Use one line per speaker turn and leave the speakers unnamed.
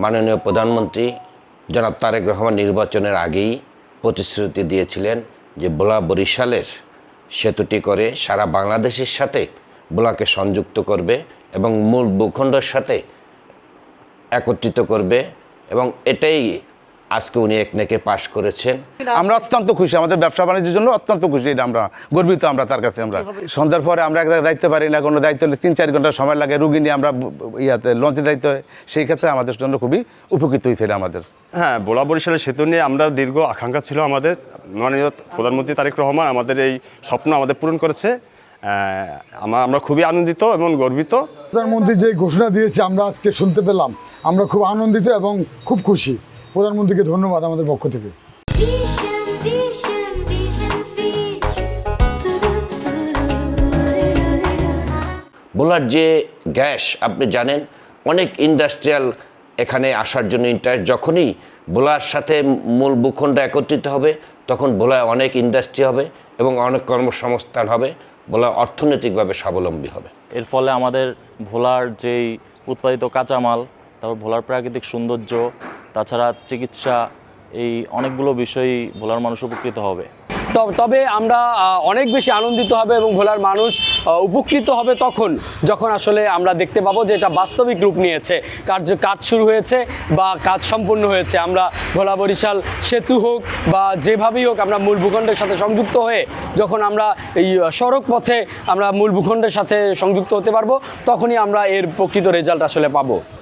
মাননীয় প্রধানমন্ত্রী জনাব তারেক রহমান নির্বাচনের আগেই প্রতিশ্রুতি দিয়েছিলেন যে ভোলা বরিশালের সেতুটি করে সারা বাংলাদেশের সাথে ভোলাকে সংযুক্ত করবে এবং মূল ভূখণ্ডের সাথে একত্রিত করবে এবং এটাই আজকে উনি একনেকে পাশ করেছেন।
আমরা অত্যন্ত খুশি, আমাদের ব্যবসা বাণিজ্যের জন্য অত্যন্ত খুশি, এটা আমরা গর্বিত। আমরা তার কাছে আমরা সন্ধ্যার পরে আমরা এক জায়গায় দায়িত্ব পারি না, কোনো দায়িত্ব হলে 3-4 ঘন্টা সময় লাগে, রুগী নিয়ে আমরা লঞ্চে দায়িত্ব হয়, সেই ক্ষেত্রে আমাদের জন্য খুবই উপকৃত হয়েছিল আমাদের।
হ্যাঁ, ভোলা বরিশালের সেতু নিয়ে আমরা দীর্ঘ আকাঙ্ক্ষা ছিল আমাদের। মাননীয় প্রধানমন্ত্রী তারেক রহমান আমাদের এই স্বপ্ন আমাদের পূরণ করেছে। আমরা খুবই আনন্দিত এবং গর্বিত।
প্রধানমন্ত্রী যে ঘোষণা দিয়েছে আমরা আজকে শুনতে পেলাম, আমরা খুব আনন্দিত এবং খুব খুশি। প্রধানমন্ত্রীকে ধন্যবাদ আমাদের পক্ষ থেকে।
ভোলার যে গ্যাস আপনি জানেন, অনেক ইন্ডাস্ট্রিয়াল এখানে আসার জন্য ইন্টারেস্ট। যখনই ভোলার সাথে মূল ভূখণ্ড একত্রিত হবে তখন ভোলায় অনেক ইন্ডাস্ট্রি হবে এবং অনেক কর্মসংস্থান হবে, ভোলা অর্থনৈতিকভাবে স্বাবলম্বী হবে।
এর ফলে আমাদের ভোলার যেই উৎপাদিত কাঁচামাল, তারপর ভোলার প্রাকৃতিক সৌন্দর্য, তাছাড়া চিকিৎসা, এই অনেকগুলো বিষয়ই ভোলার মানুষ উপকৃত হবে।
তবে আমরা অনেক বেশি আনন্দিত হবে এবং ভোলার মানুষ উপকৃত হবে তখন যখন আসলে আমরা দেখতে পাবো যে এটা বাস্তবিক রূপ নিয়েছে, কাজ শুরু হয়েছে বা কাজ সম্পূর্ণ হয়েছে। আমরা ভোলা বরিশাল সেতু হোক বা যেভাবেই হোক আমরা মূল ভূখণ্ডের সাথে সংযুক্ত হয়ে যখন আমরা এই সড়ক পথে আমরা মূল ভূখণ্ডের সাথে সংযুক্ত হতে পারবো, তখনই আমরা এর প্রকৃত রেজাল্ট আসলে পাবো।